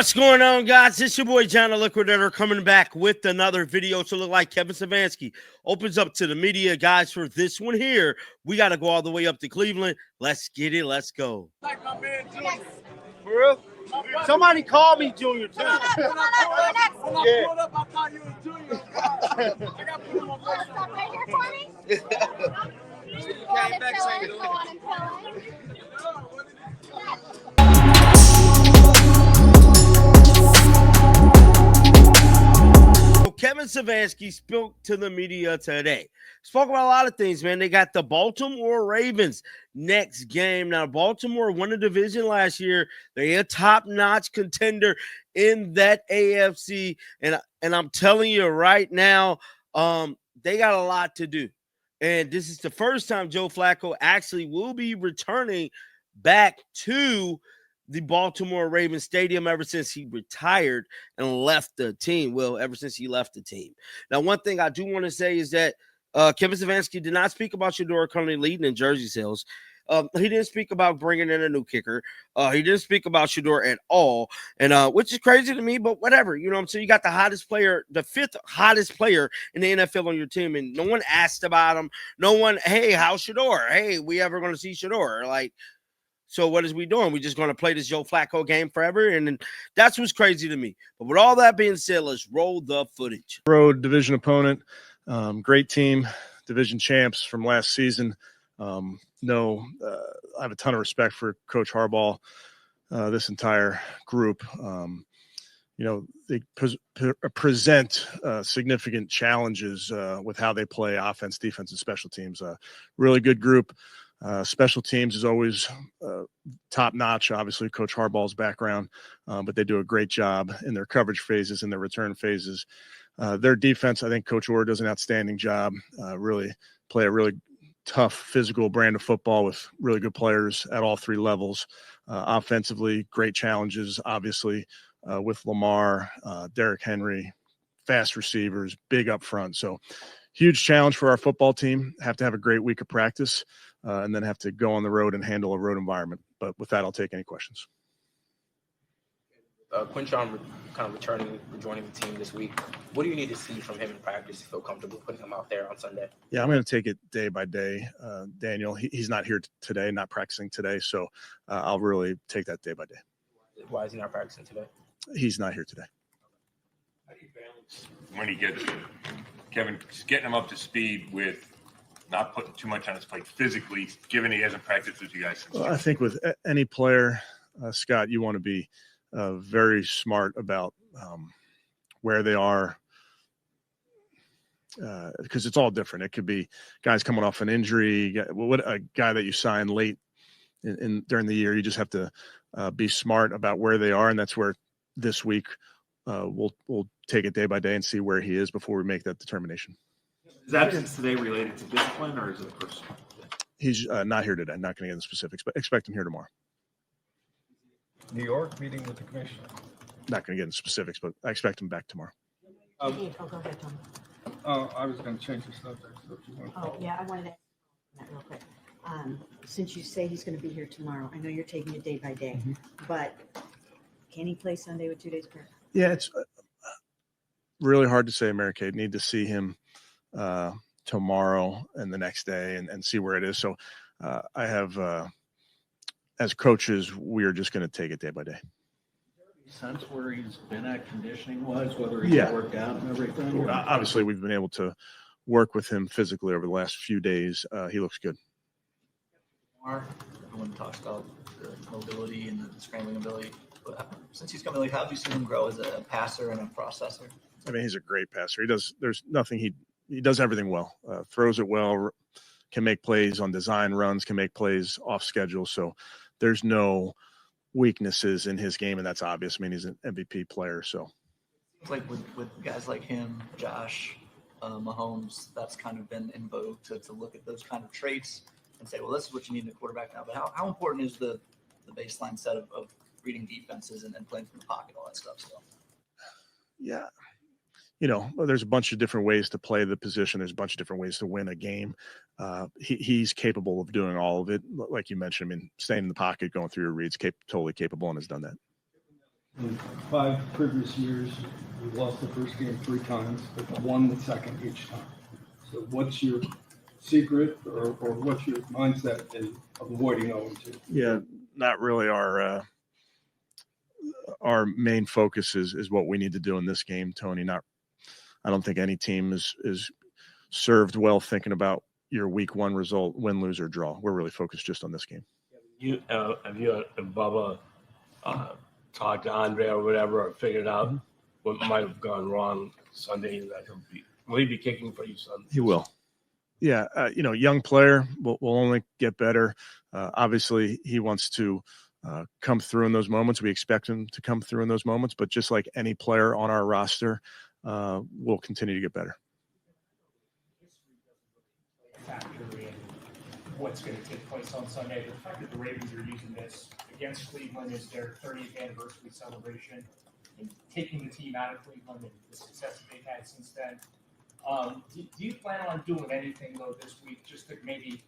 What's going on, guys? It's your boy John the Liquidator coming back with another video. So look like Kevin Stefanski opens up to the media, guys, for this one here. We got to go all the way up to Cleveland. Let's get it. Let's go. Like my man Junior. For real? Somebody call me Junior, too. When I pulled up, I thought you was Junior. I got to put him on my Stop right here for me. Go on and fill in. Go on and fill in. Kevin Stefanski spoke to the media today. Spoke about a lot of things, man. They got the Baltimore Ravens next game. Now, Baltimore won the division last year. They're a top-notch contender in that AFC. And I'm telling you right now, they got a lot to do. And this is the first time Joe Flacco actually will be returning back to the Baltimore Ravens Stadium ever since he retired and left the team. Well, ever since he left the team. Now, one thing I do want to say is that Kevin Stefanski did not speak about SHEDEUR currently leading in jersey sales. He didn't speak about bringing in a new kicker. He didn't speak about SHEDEUR at all, and which is crazy to me, but whatever. You know what I'm saying? You got the hottest player, the fifth hottest player in the NFL on your team, and no one asked about him. No one, hey, how's SHEDEUR? Hey, we ever going to see SHEDEUR? Like, so what is we doing? We just going to play this Joe Flacco game forever? And that's what's crazy to me. But with all that being said, let's roll the footage. Road division opponent, great team, division champs from last season. I have a ton of respect for Coach Harbaugh, this entire group. They present significant challenges with how they play offense, defense, and special teams. Really good group. Special teams is always top-notch, obviously, Coach Harbaugh's background, but they do a great job in their coverage phases and their return phases. Their defense, I think Coach Orr does an outstanding job, really play a really tough, physical brand of football with really good players at all three levels. Offensively, great challenges, obviously, with Lamar, Derrick Henry, fast receivers, big up front. So huge challenge for our football team. Have to have a great week of practice. And then have to go on the road and handle a road environment. But with that, I'll take any questions. Quinshon kind of rejoining the team this week. What do you need to see from him in practice to feel comfortable putting him out there on Sunday? Yeah, I'm going to take it day by day. Daniel, he's not here today, not practicing today. So I'll really take that day by day. Why is he not practicing today? He's not here today. How do you balance when he gets Kevin, just getting him up to speed with not putting too much on his plate physically, given he hasn't practiced with you guys since? Well, I think with any player, Scott, you want to be very smart about where they are, because it's all different. It could be guys coming off an injury, a guy that you signed late during the year. You just have to be smart about where they are, and that's where this week we'll take it day by day and see where he is before we make that determination. Is that absence today related to discipline, or is it personal? He's not here today. Not going to get into specifics, but expect him here tomorrow. New York meeting with the commissioner. Not going to get into specifics, but I expect him back tomorrow. Go ahead, Tom. I was going to change the subject. So if you want to Yeah, I wanted to ask that real quick. Since you say he's going to be here tomorrow, I know you're taking it day by day, but can he play Sunday with 2 days practice? Yeah, it's really hard to say, Mary Kate. Need to see him tomorrow and the next day and see where it is. So I have, as coaches, we are just going to take it day by day. Sense where he's been at conditioning wise, whether he's worked out and everything? Obviously, we've been able to work with him physically over the last few days. He looks good. Everyone talks about the mobility and the scrambling ability. But since he's coming, how have you seen him grow as a passer and a processor? I mean, he's a great passer. There's nothing he does everything well. Throws it well, can make plays on design runs, can make plays off schedule. So there's no weaknesses in his game, and that's obvious. I mean, he's an MVP player. So it's like with guys like him, Josh, Mahomes, that's kind of been in vogue to look at those kind of traits and say, well, this is what you need in a quarterback now. But how important is the baseline set of reading defenses and playing from the pocket, all that stuff still? Yeah. There's a bunch of different ways to play the position. There's a bunch of different ways to win a game. He's capable of doing all of it. Like you mentioned, I mean, staying in the pocket, going through your reads, totally capable, and has done that. In 5 previous years, we lost the first game 3 times, but won the second each time. So what's your secret or what's your mindset in avoiding 0-2? Yeah, not really our main focus is what we need to do in this game, Tony. I don't think any team is served well thinking about your week 1 result, win, lose, or draw. We're really focused just on this game. Have you and Bubba talked to Andre or whatever, or figured out what might have gone wrong Sunday? That will he be kicking for you Sunday? He will. Yeah, young player will only get better. Obviously, he wants to come through in those moments. We expect him to come through in those moments, but just like any player on our roster, will continue to get better. Factor in what's going to take place on Sunday. The fact that the Ravens are using this against Cleveland is their 30th anniversary celebration, and taking the team out of Cleveland and the success that they've had since then. Do you plan on doing anything though this week, just to maybe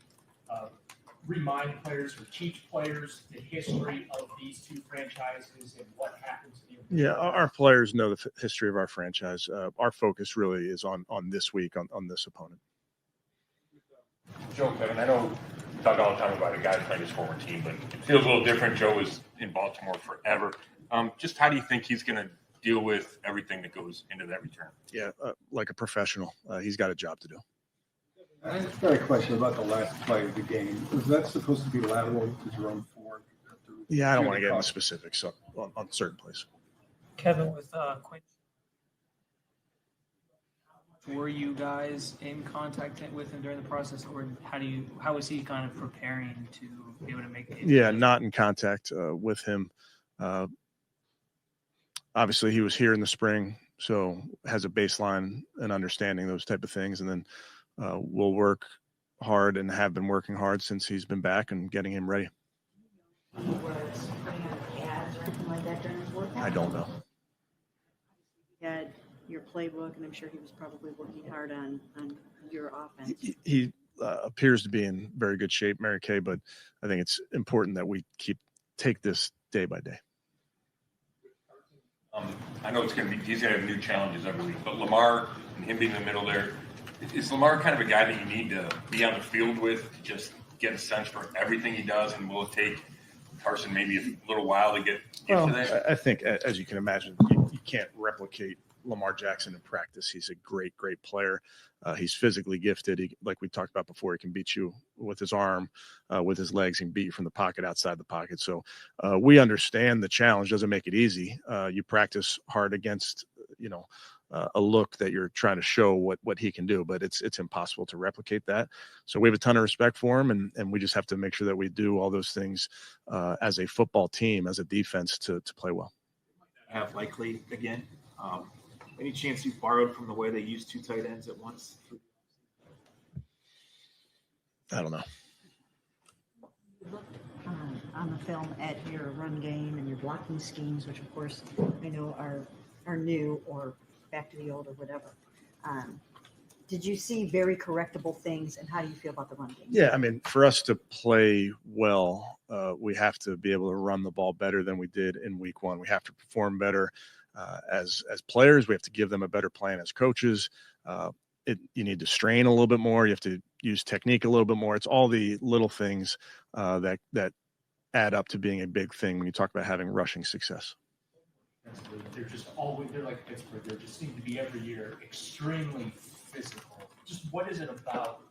remind players or teach players the history of these 2 franchises and what happened to them? Yeah, our players know the history of our franchise. Our focus really is on this week, on this opponent. Joe, Kevin, I know you talk all the time about a guy playing his former team, but it feels a little different. Joe was in Baltimore forever. Just how do you think he's going to deal with everything that goes into that return? Yeah, like a professional. He's got a job to do. I just got a question about the last play of the game. Was that supposed to be lateral to Jerome Ford? Yeah, I don't want to get into specifics on certain plays. Kevin, with Quinn, were you guys in contact with him during the process, or how was he kind of preparing to be able to make it? Yeah, not in contact with him. Obviously, he was here in the spring, so has a baseline and understanding those type of things, and then we'll work hard and have been working hard since he's been back and getting him ready. I don't know. You had your playbook, and I'm sure he was probably working hard on your offense. He appears to be in very good shape, Mary Kay, but I think it's important that we take this day by day. I know he's going to have new challenges every week, but Lamar and him being in the middle there, is Lamar kind of a guy that you need to be on the field with to just get a sense for everything he does, and will it take Carson maybe a little while to get into that? I think, as you can imagine, you can't replicate Lamar Jackson in practice. He's a great player. He's physically gifted. Like we talked about before, he can beat you with his arm, with his legs, and beat you from the pocket, outside the pocket. So we understand the challenge. Doesn't make it easy. You practice hard against, a look that you're trying to show what he can do, but it's impossible to replicate that. So we have a ton of respect for him, and we just have to make sure that we do all those things as a football team, as a defense, to play well. Have likely again. Any chance you borrowed from the way they use 2 tight ends at once? I don't know. You looked on the film at your run game and your blocking schemes, which of course I know are new or back to the old or whatever. Did you see very correctable things, and how do you feel about the run game? Yeah, I mean, for us to play well, we have to be able to run the ball better than we did in week 1. We have to perform better as players. We have to give them a better plan as coaches. You need to strain a little bit more. You have to use technique a little bit more. It's all the little things that add up to being a big thing when you talk about having rushing success. They're like Pittsburgh. They just seem to be every year extremely physical. Just what is it about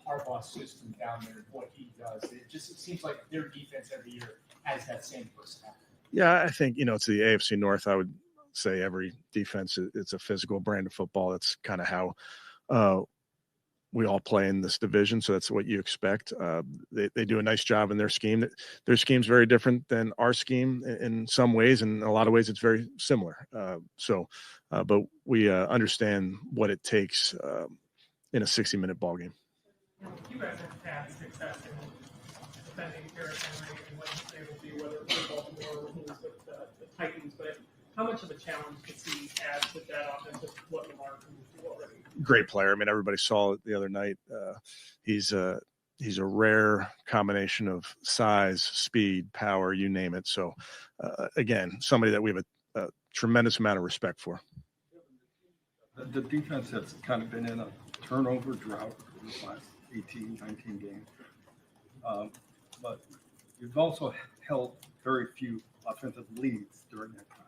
Harbaugh's system down there and what he does? It seems like their defense every year has that same personality. Yeah, I think, it's the AFC North. I would say every defense, it's a physical brand of football. That's kind of how we all play in this division. So that's what you expect. They do a nice job in their scheme. Their scheme's very different than our scheme in some ways, and in a lot of ways it's very similar. But we understand what it takes in a 60-minute ball game. You guys have had success in defending Derrick Henry and what he's able to do, whether it's with Baltimore or with the Titans, but how much of a challenge does he add with that offense, with what Lamar can do already? Great player. I mean, everybody saw it the other night. He's He's a rare combination of size, speed, power, you name it. So, again, somebody that we have a tremendous amount of respect for. The defense has kind of been in a turnover drought in the last 18, 19 games. But you've also held very few offensive leads during that time.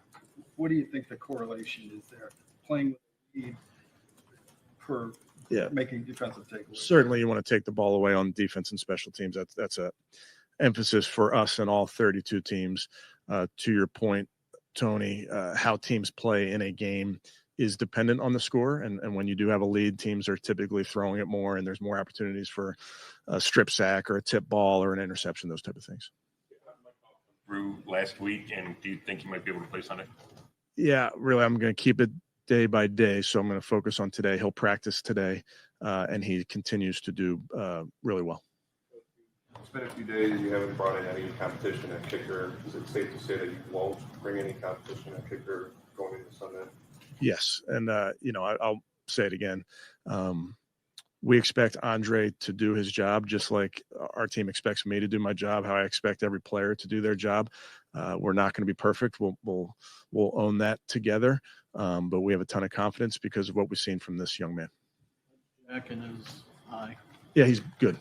What do you think the correlation is there? Playing with a lead per making defensive takeaways. Certainly you want to take the ball away on defense and special teams. That's a emphasis for us and all 32 teams. To your point, Tony, how teams play in a game is dependent on the score. And when you do have a lead, teams are typically throwing it more, and there's more opportunities for a strip sack or a tip ball or an interception, those type of things. Through last week, and do you think you might be able to play Sunday? Yeah, really, I'm going to keep it day by day. So I'm going to focus on today. He'll practice today, and he continues to do really well. It's been a few days. You haven't brought in any competition at kicker. Is it safe to say that you won't bring any competition at kicker going into Sunday? Yes. And, I'll say it again. We expect Andre to do his job, just like our team expects me to do my job, how I expect every player to do their job. We're not going to be perfect. We'll own that together. But we have a ton of confidence because of what we've seen from this young man. Jack in his eye. Yeah, he's good.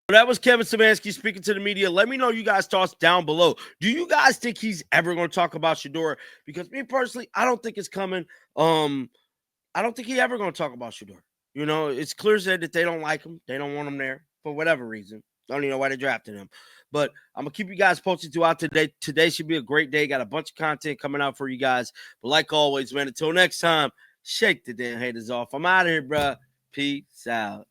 That was Kevin Stefanski speaking to the media. Let me know you guys' thoughts down below. Do you guys think he's ever going to talk about SHEDEUR? Because me personally, I don't think it's coming. I don't think he's ever going to talk about SHEDEUR. You know, it's clear said that they don't like him. They don't want him there for whatever reason. I don't even know why they drafted him. But I'm going to keep you guys posted throughout today. Today should be a great day. Got a bunch of content coming out for you guys. But like always, man, until next time, shake the damn haters off. I'm out of here, bro. Peace out.